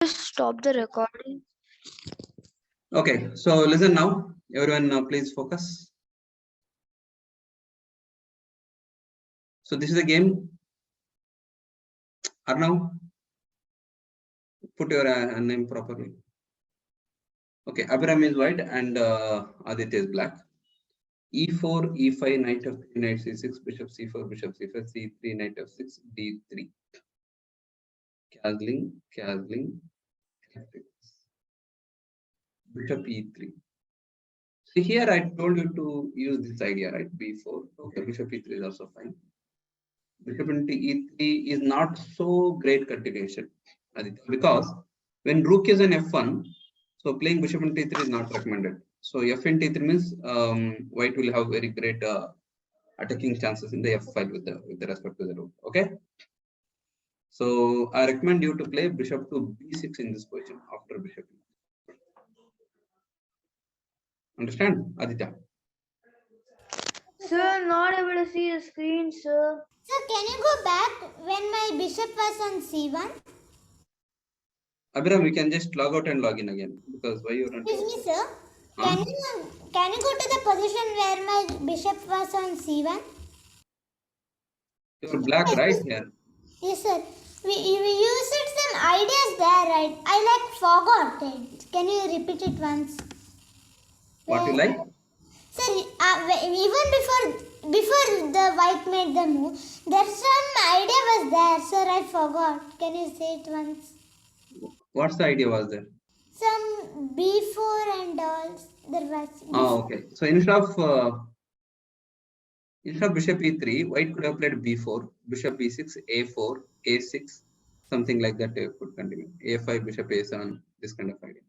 Stop the recording. Okay, so listen now. Everyone, please focus. So this is the game. Arnav, put your name properly. Okay, Abhiram is white and Aditya is black. E4, E5, knight f3, knight c6, bishop c4, bishop c5, c3, knight f6, d3. Castling, bishop e3. See here, I told you to use this idea, right? b4. Okay, bishop e3 is also fine. Bishop into e3 is not so great continuation, Aditya, because when rook is an f1, so playing bishop into e3 is not recommended. So f into e3 means white will have very great attacking chances in the f file with the respect to the rook. Okay. So I recommend you to play bishop to b6 in this position after bishop. Understand, Aditya? Sir, not able to see the screen, sir. Sir, can you go back when my bishop was on c1? Abhiram, we can just log out and log in again because why you don't? Excuse me, sir. Can you go to the position where my bishop was on c1? You're black, right here. Yes, sir. We used some ideas there, right? I forgot it. Can you repeat it once? What you like? Sir, even before the white made the move, there's some idea was there, sir. I forgot. Can you say it once? What's the idea was there? Some b4 and all. There was. Oh, okay. So instead of bishop e3, white could have played b4, bishop e6, a4, a6, something like that. Could continue. a5, bishop a7, this kind of idea.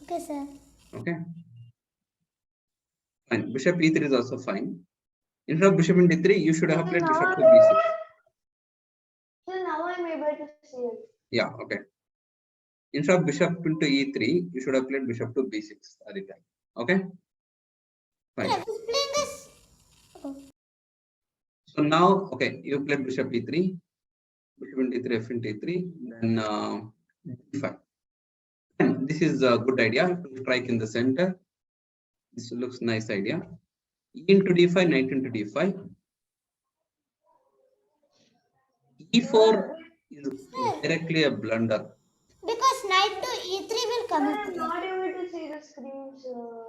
Okay, sir. Okay. Fine. Bishop e3 is also fine. Instead of bishop into e3, you should have played bishop to b6. So now I'm able to see it. Yeah. Okay. Instead of bishop into e3, you should have played bishop to b6 at the time. Okay. Fine. I was playing this. Oh. So now, okay, you played bishop e3, bishop into e3, f into e3, then d5. And this is a good idea to strike in the center. This looks nice idea. E into d5, knight into d5. E4 is directly a blunder. Because knight to e3 will come. I'm not able to see the screen, sir.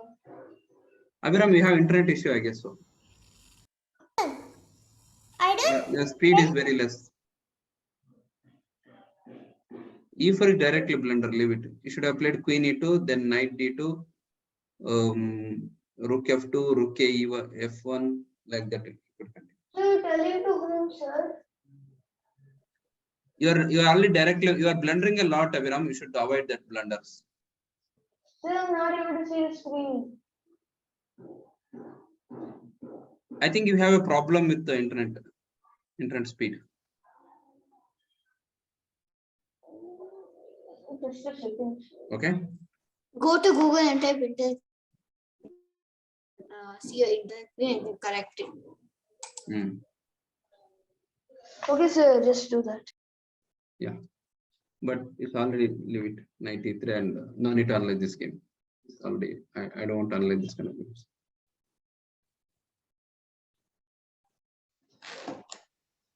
Abhiram, you have internet issue, I guess so. I don't. The speed is very less. E4 is directly blunder, leave it. You should have played queen e2, then knight d2, rook f2, rook a f1, like that. Sir, telling to whom, sir? You are already directly, you are blundering a lot, Abhiram. You should avoid that blunders. Sir, I'm not able to see the screen. I think you have a problem with the internet speed. Just a second. Okay. Go to Google and type internet. See your internet and then correct it. Okay, sir, just do that. Yeah. But it's already leave it 93 and no need to analyze this game. It's already, I don't want to analyze this kind of games.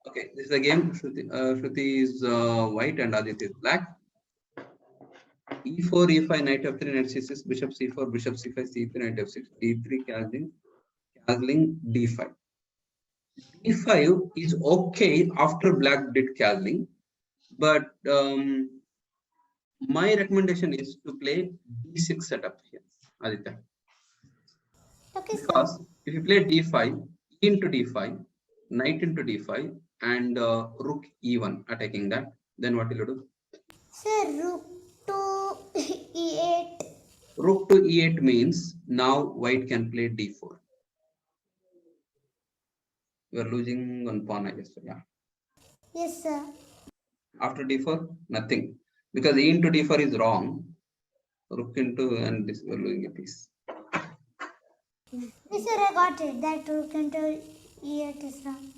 Okay, this is the game. Shruti is white and Aditya is black. E4, E5, knight f3, knight c6, bishop c4, bishop c5, c3, knight f6, d3, castling, d5. d5 is okay after black did castling, but my recommendation is to play d6 setup here, Aditya. Okay, because sir. if you play d5, e into d5, knight into d5, and rook e1 attacking that, then what will you do? Sir, rook to e8. Rook to e8 means now white can play d4. You are losing one pawn, I guess. Yeah. Yes, sir. After d4, nothing. Because e into d4 is wrong. Rook into, and this you are losing a piece. Yes, sir, I got it. That rook into e8 is wrong.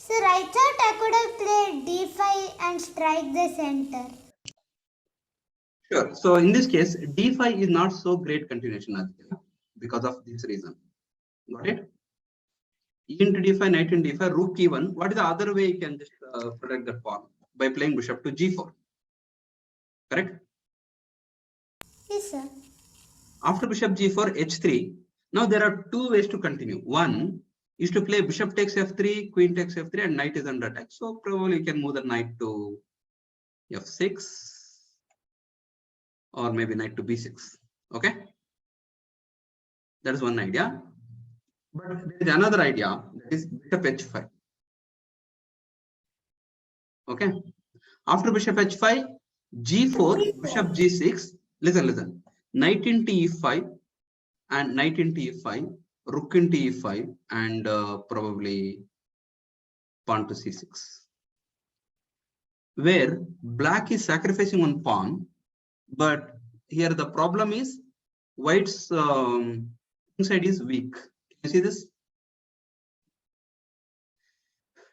Sir, I thought I could have played d5 and strike the center. Sure. So in this case, d5 is not so great continuation Aditya, because of this reason. Got it? E into d5, knight into d5, rook e1. What is the other way you can just protect the pawn? By playing bishop to g4. Correct? Yes, sir. After bishop g4, h3. Now there are two ways to continue. One is to play bishop takes f3, queen takes f3, and knight is under attack. So probably you can move the knight to f6, or maybe knight to b6. Okay, that is one idea. But there is another idea, that is bishop h5. Okay, after bishop h5, g4, bishop g6. Listen. Knight into e5 and knight into e5, rook into e5, and probably pawn to c6. Where black is sacrificing one pawn, but here the problem is white's inside is weak. Can you see this?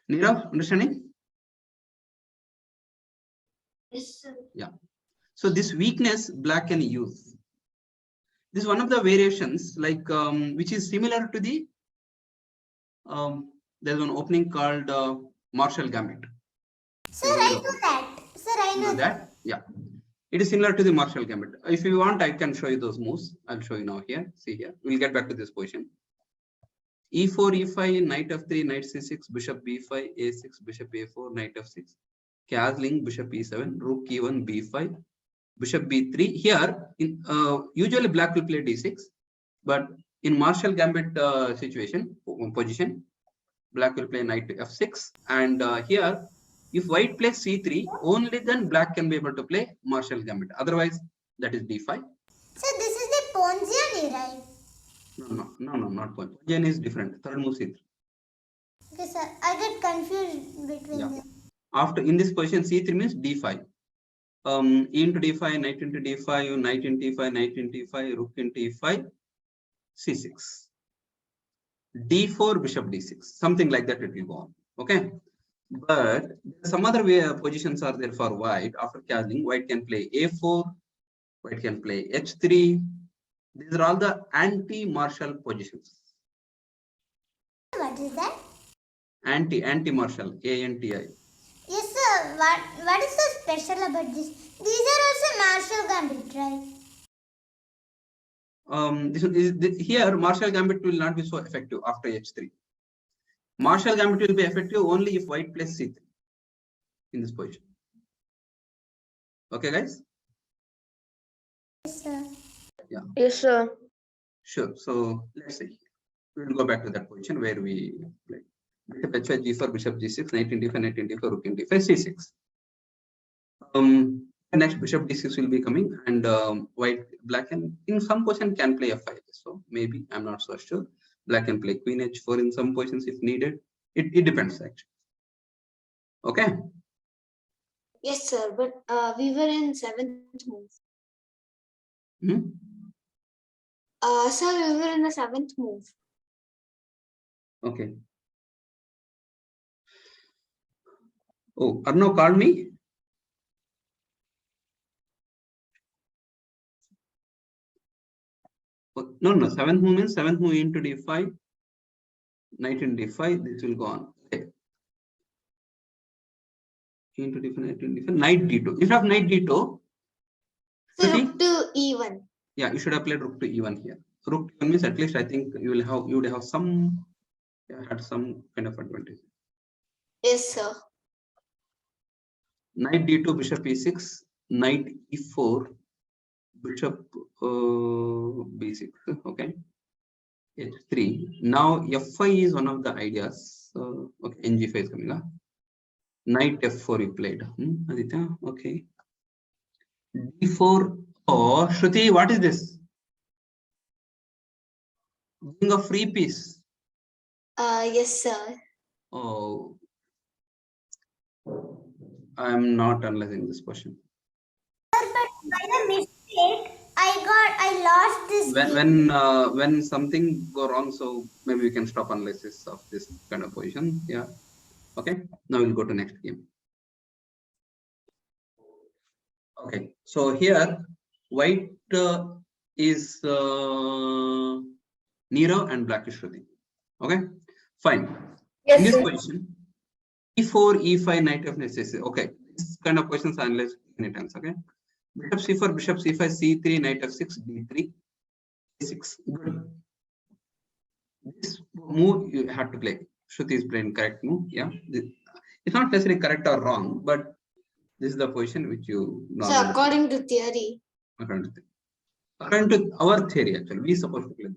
Nirav, understanding? Yes, sir. Yeah. So this weakness black can use. This is one of the variations, like which is similar to the there's one opening called Marshall Gambit. Sir, I know that. Sir, I You know know that? Yeah. It is similar to the Marshall Gambit. If you want, I can show you those moves. I'll show you now here. See here. We'll get back to this position. E4, E5, knight f3, knight c6, bishop b5, a6, bishop a4, knight f6, castling, bishop e7, rook e1, b5, bishop b3. Here, in usually black will play d6, but in Marshall Gambit position, black will play knight to f6, and here, if white plays c3, only then black can be able to play Marshall Gambit. Otherwise, that is d5. Sir, this is the Ponziani, right? No, not point. Jen is different. Third move c3. Okay, sir. I get confused between Yeah. them. After in this position, c3 means d5. E into d5, knight into d5, knight into e5, knight into e5, rook into e5, c6. d4, bishop d6, something like that it will go on. Okay, but some other way positions are there for white. After castling, white can play a4, white can play h3. These are all the anti-Marshall positions. What is that? Anti-Marshall, ANTI. Yes, sir. What is so special about this? These are also Marshall Gambit, right? Here Marshall Gambit will not be so effective after h3. Marshall Gambit will be effective only if white plays c3 in this position. Okay, guys? Yes, sir. Yeah. Yes, sir. Sure. So let's see. We will go back to that position where we played. Bishop h5, g4, bishop g6, knight into d5, knight into d5, rook into d5, c6. Next bishop d6 will be coming, and white, black, and in some position can play f5. So maybe I'm not so sure. Black can play queen h4 in some positions if needed. It depends actually. Okay. Yes, sir. But we were in 7th move. Hmm? Sir, we were in the 7th move. Okay. Oh, Arnav called me. Oh, no, 7th move means 7th move into d5, knight in d5. This will go on. Okay. Into d5, knight in d5, knight d2. If you have knight d2, Sir, rook to e1. yeah, you should have played rook to e1 here. Rook to e1 means at least I think you would have some, had some kind of advantage. Yes, sir. Knight d2, bishop e6, knight e4, bishop b6. Okay, h3. Now f5 is one of the ideas. Okay, ng5 is coming up. Knight f4 you played. Aditya, okay. d4. Oh, Shruti, what is this? Giving a free piece. Yes, sir. Oh, I am not analyzing this question. Sir, but by a mistake, I lost this. When something go wrong, so maybe we can stop analysis of this kind of position. Yeah. Okay, now we'll go to next game. Okay, so here white is Nero and black is Shruti. Okay, fine. In this position, E4, E5, knight of necessity. Okay, this kind of questions are analyzed many times. Okay, bishop C4, bishop C5, C3, knight F6, D3, A6. Good. This move you have to play. Shruti is playing correct move. Yeah, it's not necessarily correct or wrong, but this is the position which you So normally. according to theory. According to our theory, actually, we supposed to play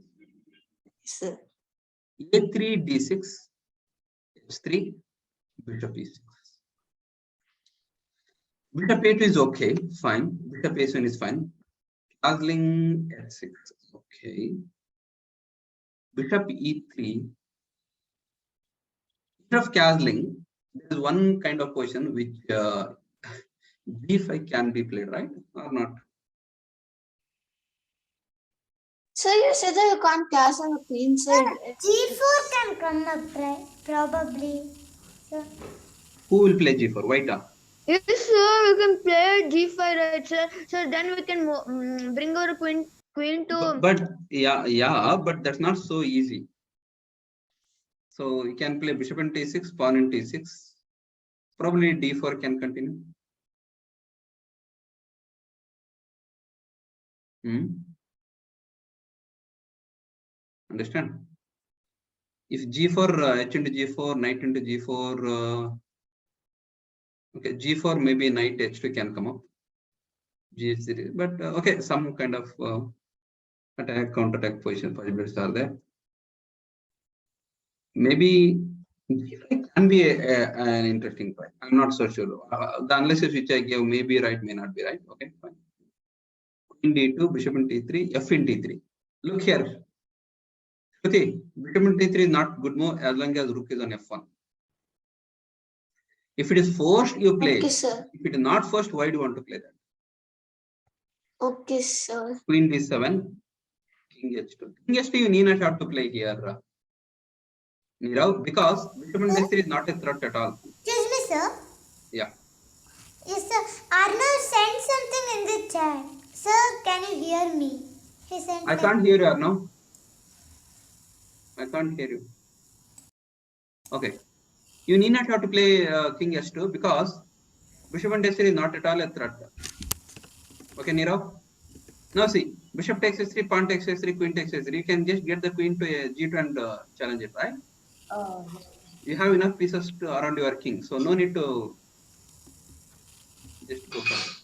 Yes, sir. A3, D6, H3, bishop E6. Bishop A2 is okay, fine. Bishop A7 is fine. Castling H6, okay. Bishop E3. Instead of castling, there is one kind of position which G5 can be played, right? Or not? So you said that you can't cast on the queen side. G4 can come up, right? Probably. So, Who will play G4? White. Yes, sir. We can play G5, right, sir? So then we can bring our queen to. But yeah, but that's not so easy. So you can play bishop and T6, pawn and T6. Probably D4 can continue. Understand? If G4, H into G4, knight into G4, okay, G4 maybe knight H2 can come up. G3, but okay, some kind of attack, counter-attack position possibilities are there. Maybe G5 can be an interesting point. I'm not so sure. The analysis which I gave may be right, may not be right. Okay, fine. Queen D2, bishop in T3, F in T3. Look here. Okay, bishop in T3 is not good move as long as rook is on F1. If it is forced, you play. Okay, sir. If it is not forced, why do you want to play that? Okay, sir. Queen D7, King H2. King H2 you need not have to play here, Nirav, because bishop and D3 is not a threat at all. excuse me, sir. Yeah. Yes, sir. Arnav sent something in the chat. Sir, can you hear me? He sent. I can't hear you, Arnav. I can't hear you. Okay. You need not have to play King H2 because bishop and D3 is not at all a threat. Okay, Nirav. Now see, bishop takes H3, pawn takes H3, queen takes H3. You can just get the queen to a G2 and challenge it, right? You have enough pieces around your king, so no need to just go for it.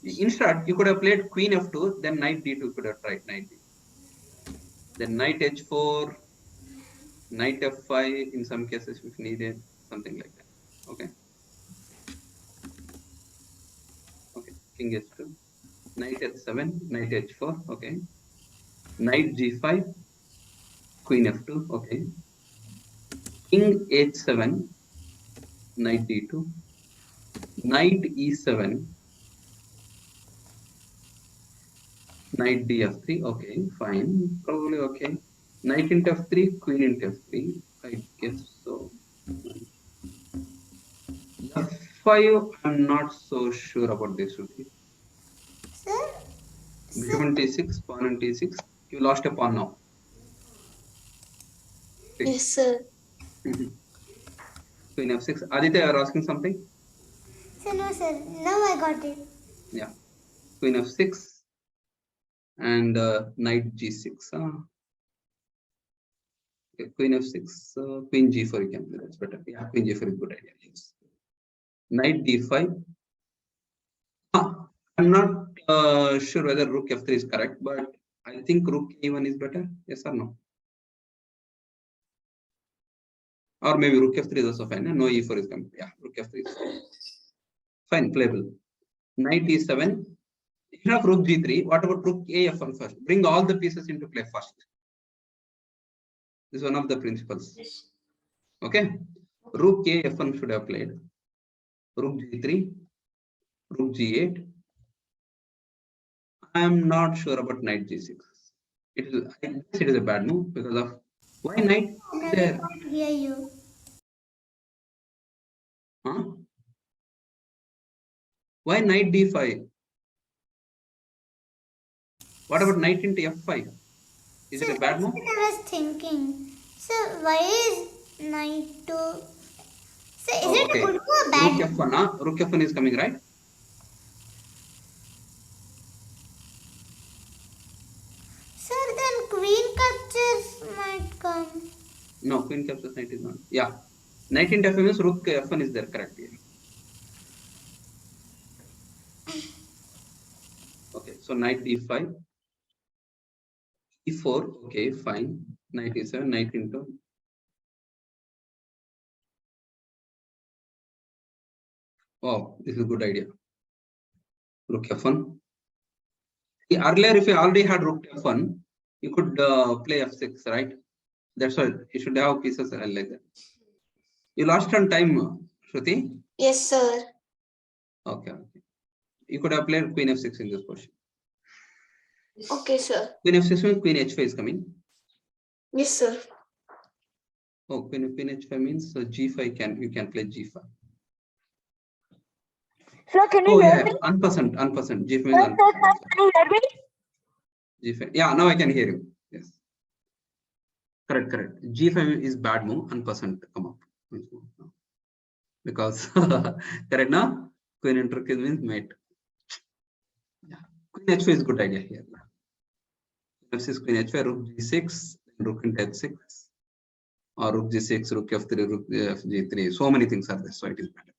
Yeah. Instead, you could have played queen F2, then knight D2 could have tried knight D2. Then knight H4, knight F5 in some cases if needed, something like that. Okay. Okay, king H2, knight H7, knight H4, okay. Knight G5, queen F2, okay. King H7, knight D2, knight E7, knight DF3, okay, fine, probably okay. Knight into F3, queen into F3, I guess so. F5, I'm not so sure about this. Okay. Sir? Bishop on T6, pawn on T6. You lost a pawn now. Yes, sir. Queen F6. Aditya, you are asking something? Sir, no, sir. Now I got it. Yeah. Queen F6 and knight G6. Okay, Queen F6, Queen G4 you can play. That's better. Yeah, Queen G4 is good idea. Yes. Knight D5. I'm not sure whether Rook F3 is correct, but I think Rook E1 is better. Yes or no? Or maybe Rook F3 is also fine. No, E4 is coming. Yeah, Rook F3 is fine. Fine, playable. Knight E7. Instead of Rook G3, what about Rook A-F1 first? Bring all the pieces into play first. This is one of the principles. Okay. Rook A-F1 should have played. Rook G3, Rook G8. I am not sure about Knight G6. I guess it is a bad move because of Why knight No, we there? can't hear you. Huh? Why knight d5? What about knight into f5? Is it a bad That's move? what I was thinking. So why is knight to? So is Oh, it a okay. good move or Rook bad? f1, huh? Rook f1 is coming, right? Sir, then queen captures might come. No, queen captures knight is not. Yeah. Knight into f1 means rook f1 is there, correct? Yeah. Okay, so knight e5, e4, okay, fine. Knight e7, knight into. Oh, this is a good idea. Rook f1. Earlier, if you already had rook f1, you could play f6, right? That's why you should have pieces like that. You lost on time, Shruti. Yes, sir. Okay, okay. You could have played queen f6 in this position. Okay, sir. Queen f6 means queen h5 is coming. Yes, sir. Oh, queen h5 means g5 you can play g5. Sir, can you Oh hear yeah, me? unpercent. G5 means Sir, unpercent. can you hear me? G5. Yeah, now I can hear you. Yes. Correct. G5 is bad move, unpercent come up. Because correct now? Queen into rook means mate. Yeah. Queen h5 is good idea here. F6, queen h5, rook g6, rook into h6, or rook g6, rook f3, rook g3. So many things are there, so it is better.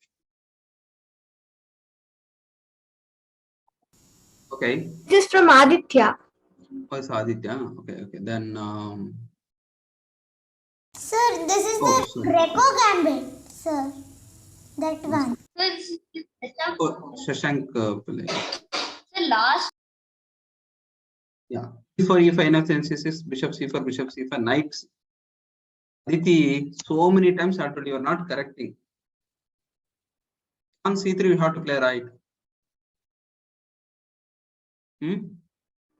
Okay. This is from Aditya. Oh, it's Aditya. Okay. Then Sir, this is oh, the sorry. Greco gambit, sir. That one. Oh, Shashank play. The last Yeah. E4, E5, enough senses, bishop c4, bishop c5, knights. Aditi, so many times I told you are not correcting. On c3, you have to play right.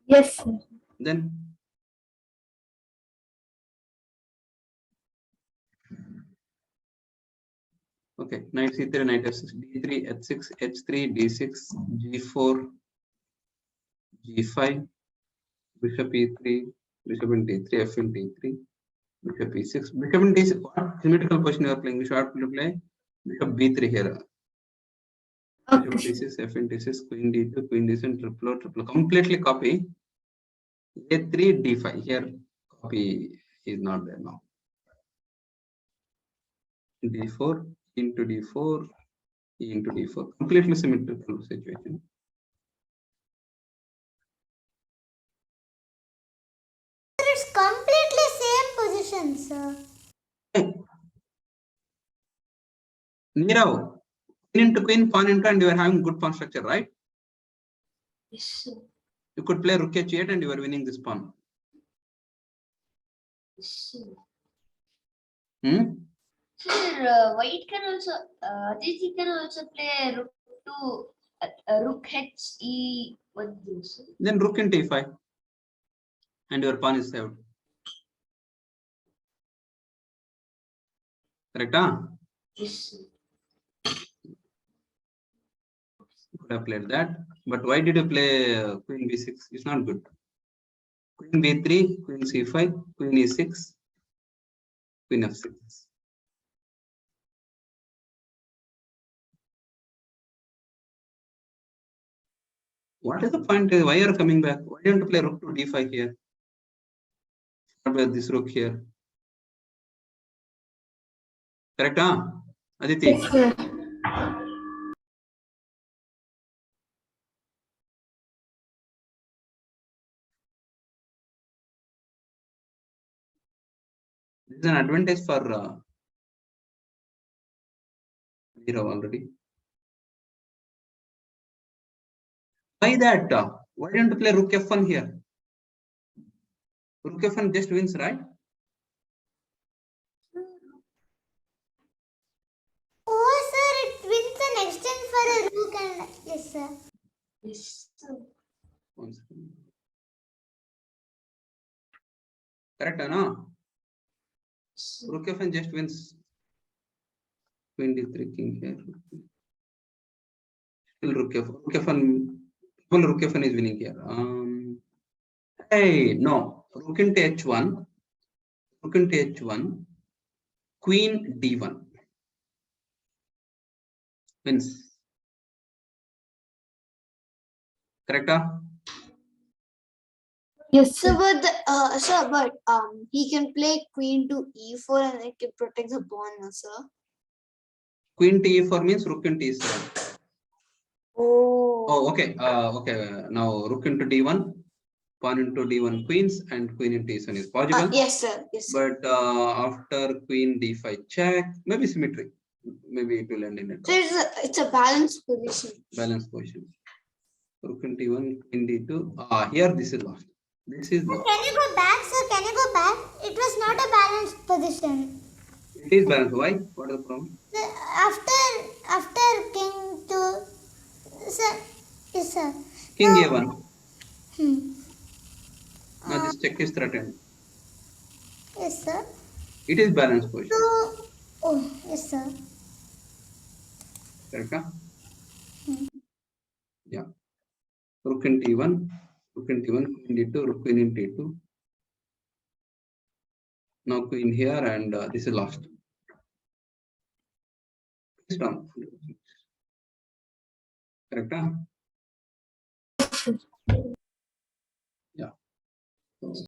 Yes, sir. Then okay, knight c3, knight f6, d3, h6, h3, d6, g4, g5, bishop e3, bishop in d3, f in d3, bishop e6, bishop in d6. What symmetrical position you are playing? We should have to play bishop b3 here. Bishop d6, f in d6, queen d2, queen d7, triple, completely copy. a3, d5. Here, copy is not there now. d4, into d4, e into d4. Completely symmetrical situation. Sir, it's completely same position, sir. Hey, Nirav, queen into queen, pawn into, and you are having good pawn structure, right? yes, sir. You could play rook h8 and you are winning this pawn. Yes, sir. Hmm? White can also Aditi can also play rook to rook h e what this. Then rook into e5 and your pawn is saved. Correct? Huh? Yes, sir. You could have played that. But why did you play queen b6? It's not good. Queen b3, queen c5, queen e6, queen f6. What is the point? Why are you coming back? Why don't you play rook to d5 here? What about this rook here? Correct? Huh? Aditi? Yes, sir. This is an advantage for Nirav already. Why that? Why don't you play rook f1 here? Rook f1 just wins, right? Oh, sir, it wins an extent for a rook and yes, sir. Yes, sir. One second. Correct, no? Rook f1 just wins. Queen d3, king here. Still rook f1. Well, rook f1 is winning here. Hey, no. Rook into h1. Rook into h1. Queen d1. Wins. Correct? Yes, So, but he can play queen to e4 and it can protect the pawn, no, sir. Queen to e4 means rook into e7. Oh, okay. Okay. Now rook into d1, pawn into d1 queens, and queen into e7 is possible. Yes, sir. Yes, sir. But after queen d5 check, maybe symmetry. Maybe it will end in a So draw. it's a balanced position. Balanced position. Rook into d1, queen d2. Here this is lost. This is lost. Can you go back, sir? Can you go back? It was not a balanced position. It is balanced. Why? What is the problem? After king to, sir, yes, sir. King No. a1. Hmm. Now this check is threatened. Yes, sir. It is balanced position. So, oh, yes, sir. Correct? Yeah. Rook into e1, rook into e1, queen d2, rook queen into e2. Now queen here, and this is lost. It's done. Correct?